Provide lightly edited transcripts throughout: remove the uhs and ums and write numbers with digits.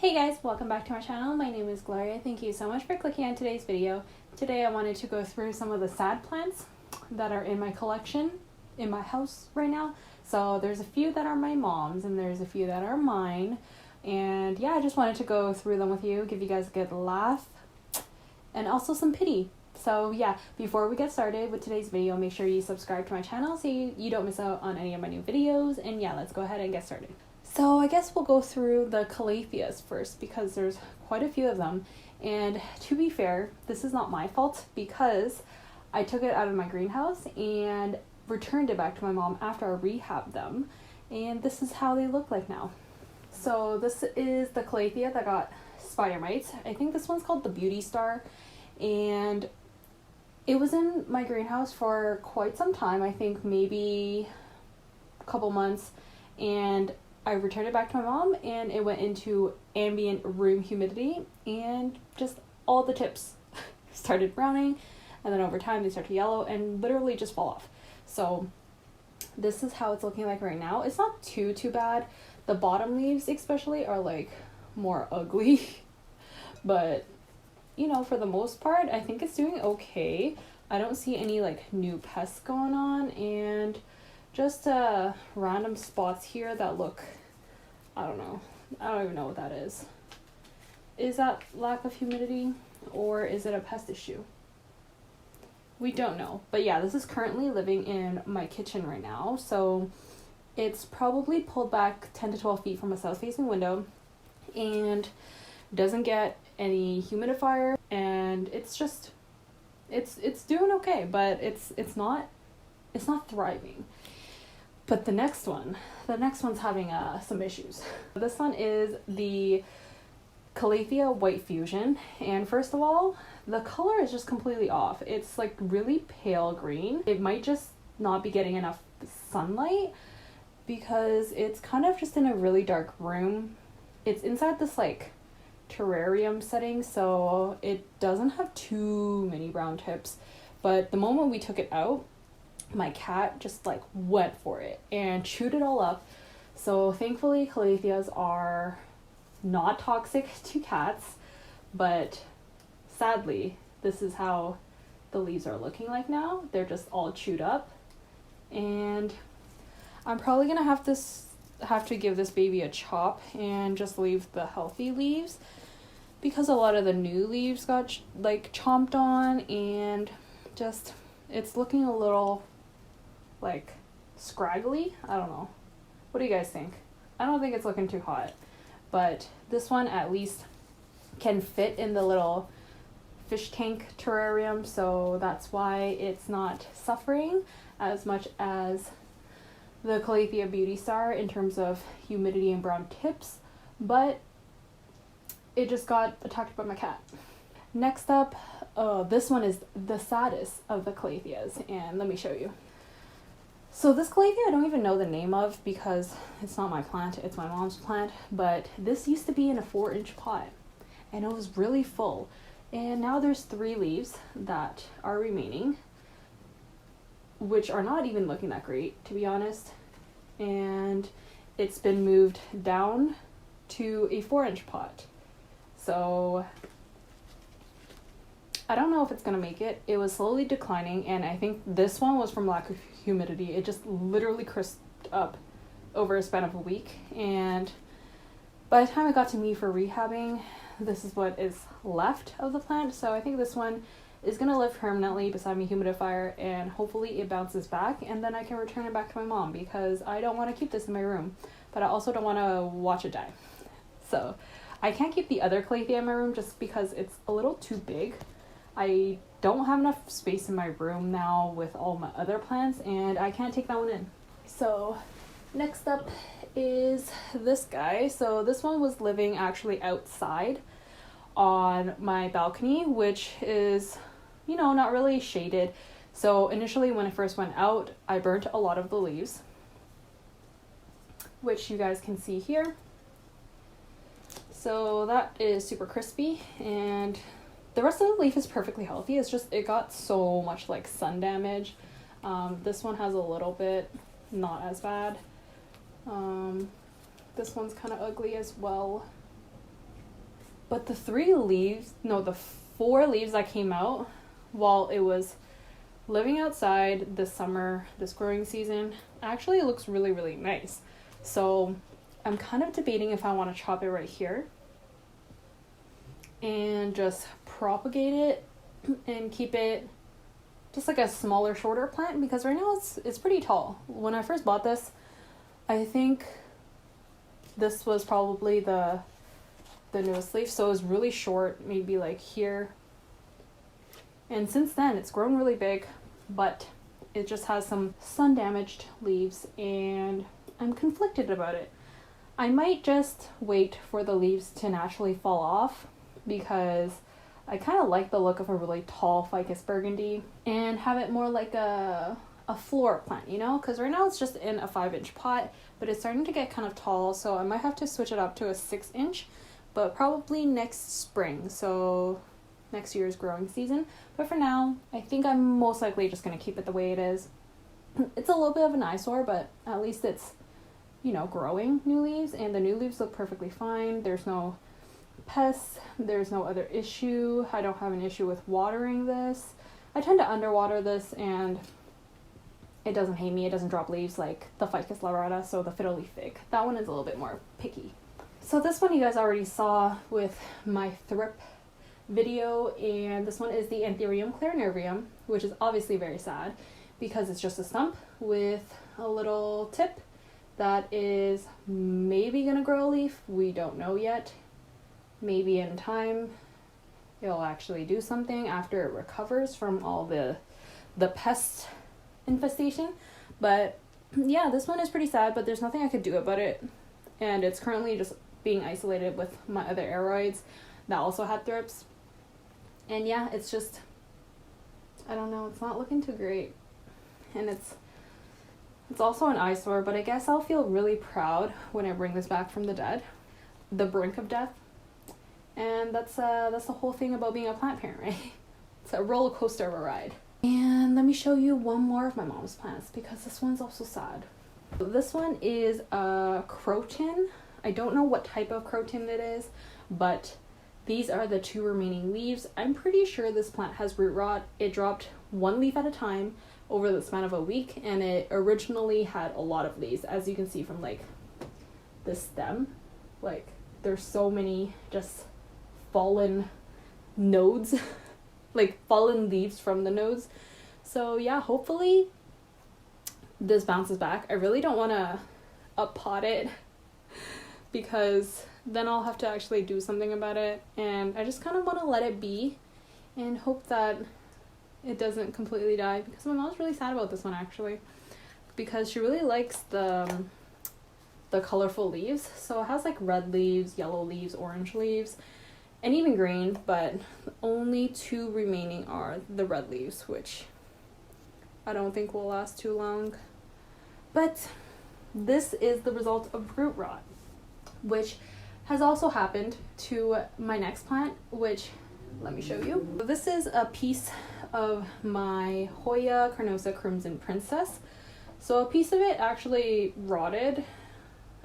Hey guys, welcome back to my channel. My name is Gloria. Thank you so much for clicking on today's video. Today I wanted to go through some of the sad plants that are in my collection in my house right now. So there's a few that are my mom's and there's a few that are mine. And yeah, I just wanted to go through them with you, give you guys a good laugh and also some pity. So yeah, before we get started with today's video, make sure you subscribe to my channel so you don't miss out on any of my new videos. And yeah, let's go ahead and get started. So I guess we'll go through the calatheas first because there's quite a few of them. And to be fair, this is not my fault because I took it out of my greenhouse and returned it back to my mom after I rehabbed them. And this is how they look like now. So this is the calathea that got spider mites. I think this one's called the Beauty Star. And it was in my greenhouse for quite some time. I think maybe a couple months. And I returned it back to my mom and it went into ambient room humidity and just all the tips started browning, and then over time they start to yellow and literally just fall off. So this is how it's looking like right now. It's not too bad. The bottom leaves especially are like more ugly, but you know, for the most part I think it's doing okay. I don't see any like new pests going on, and just random spots here that look, I don't even know what that is. Is that lack of humidity or is it a pest issue? We don't know. But yeah, this is currently living in my kitchen right now. So it's probably pulled back 10 to 12 feet from a south facing window and doesn't get any humidifier, and it's just, it's doing okay, but it's not thriving. But the next one's having some issues. This one is the Calathea White Fusion, and first of all, the color is just completely off. It's like really pale green. It might just not be getting enough sunlight because it's kind of just in a really dark room. It's inside this like terrarium setting, so it doesn't have too many brown tips. But the moment we took it out, my cat just like went for it and chewed it all up. So thankfully calatheas are not toxic to cats, but sadly this is how the leaves are looking like now. They're just all chewed up, and I'm probably gonna have to give this baby a chop and just leave the healthy leaves because a lot of the new leaves got like chomped on, and just it's looking a little like scraggly. I don't know. What do you guys think? I don't think it's looking too hot, but this one at least can fit in the little fish tank terrarium, so that's why it's not suffering as much as the Calathea Beauty Star in terms of humidity and brown tips, but it just got attacked by my cat. Next up, this one is the saddest of the calatheas, and let me show you. So this calathea I don't even know the name of because it's not my plant, it's my mom's plant, but this used to be in a 4-inch pot and it was really full, and now there's 3 leaves that are remaining, which are not even looking that great, to be honest, and it's been moved down to a 4-inch pot. So I don't know if it's gonna make it. It was slowly declining, and I think this one was from lack of humidity. It just literally crisped up over a span of a week, and by the time it got to me for rehabbing, this is what is left of the plant. So I think this one is gonna live permanently beside my humidifier, and hopefully it bounces back and then I can return it back to my mom because I don't want to keep this in my room, but I also don't want to watch it die. So I can't keep the other calathea in my room just because it's a little too big. I don't have enough space in my room now with all my other plants, and I can't take that one in. So next up is this guy. So this one was living actually outside on my balcony, which is, you know, not really shaded. So initially when I first went out, I burnt a lot of the leaves, which you guys can see here. So that is super crispy, and the rest of the leaf is perfectly healthy. It's just it got so much like sun damage. This one has a little bit, not as bad. This one's kind of ugly as well. But the 4 leaves that came out while it was living outside this summer, this growing season, actually it looks really, really nice. So I'm kind of debating if I want to chop it right here and just propagate it and keep it just like a smaller, shorter plant, because right now it's pretty tall. When I first bought this, I think this was probably the newest leaf, so it was really short, maybe like here. And since then it's grown really big, but it just has some sun damaged leaves and I'm conflicted about it. I might just wait for the leaves to naturally fall off because I kind of like the look of a really tall Ficus Burgundy and have it more like a floor plant, you know, because right now it's just in a 5-inch pot, but it's starting to get kind of tall, so I might have to switch it up to a 6-inch, but probably next spring, so next year's growing season. But for now, I think I'm most likely just going to keep it the way it is. It's a little bit of an eyesore, but at least it's, you know, growing new leaves, and the new leaves look perfectly fine. There's no pests, there's no other issue. I don't have an issue with watering this. I tend to underwater this and it doesn't hate me. It doesn't drop leaves like the Ficus lyrata, so the fiddle leaf fig. That one is a little bit more picky. So this one you guys already saw with my thrip video, and this one is the Anthuriumclarineurium, which is obviously very sad because it's just a stump with a little tip that is maybe gonna grow a leaf. We don't know yet. Maybe in time it'll actually do something after it recovers from all the pest infestation. But yeah, this one is pretty sad, but there's nothing I could do about it, and it's currently just being isolated with my other aroids that also had thrips. And yeah, it's just, I don't know, it's not looking too great, and it's also an eyesore, but I guess I'll feel really proud when I bring this back from the dead, the brink of death. And that's the whole thing about being a plant parent, right? It's a roller coaster of a ride. And let me show you one more of my mom's plants because this one's also sad. This one is a Croton. I don't know what type of Croton it is, but these are the 2 remaining leaves. I'm pretty sure this plant has root rot. It dropped 1 leaf at a time over the span of a week, and it originally had a lot of leaves, as you can see from like the stem. Like there's so many just fallen nodes, like fallen leaves from the nodes. So yeah, hopefully this bounces back. I really don't want to up-pot it because then I'll have to actually do something about it, and I just kind of want to let it be and hope that it doesn't completely die, because my mom's really sad about this one actually, because she really likes the colorful leaves. So it has like red leaves, yellow leaves, orange leaves, and even green, but only 2 remaining are the red leaves, which I don't think will last too long. But this is the result of root rot, which has also happened to my next plant, which, let me show you. This is a piece of my Hoya Carnosa Crimson Princess. So a piece of it actually rotted.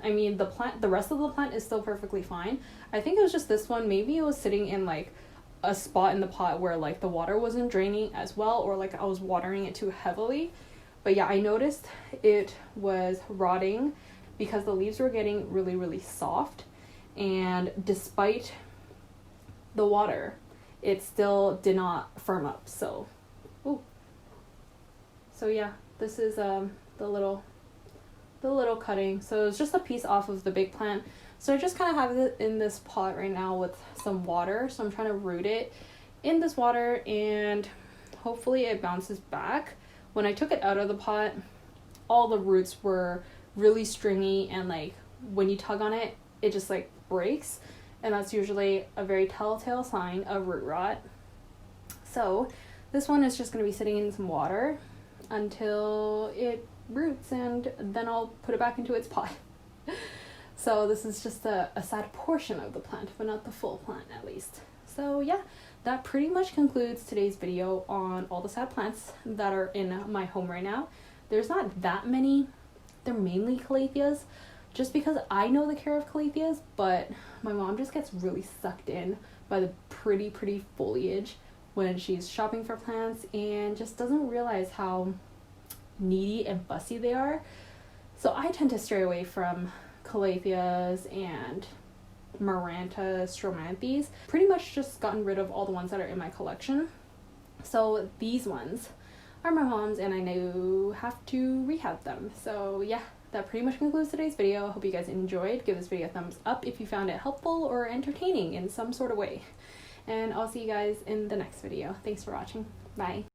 I mean, the rest of the plant is still perfectly fine. I think it was just this one. Maybe it was sitting in like a spot in the pot where like the water wasn't draining as well, or like I was watering it too heavily. But yeah, I noticed it was rotting because the leaves were getting really, really soft, and despite the water, it still did not firm up. So, yeah, this is the little cutting. So it's just a piece off of the big plant. So I just kind of have it in this pot right now with some water. So I'm trying to root it in this water, and hopefully it bounces back. When I took it out of the pot, all the roots were really stringy, and like when you tug on it, it just like breaks, and that's usually a very telltale sign of root rot. So this one is just going to be sitting in some water until it roots, and then I'll put it back into its pot. So this is just a sad portion of the plant, but not the full plant at least. So yeah, that pretty much concludes today's video on all the sad plants that are in my home right now. There's not that many. They're mainly calatheas, just because I know the care of calatheas, but my mom just gets really sucked in by the pretty foliage when she's shopping for plants and just doesn't realize how needy and fussy they are. So I tend to stray away from calatheas and Maranta, Stromanthes. Pretty much just gotten rid of all the ones that are in my collection. So these ones are my mom's and I now have to rehab them. So yeah, that pretty much concludes today's video. I hope you guys enjoyed. Give this video a thumbs up if you found it helpful or entertaining in some sort of way. And I'll see you guys in the next video. Thanks for watching. Bye.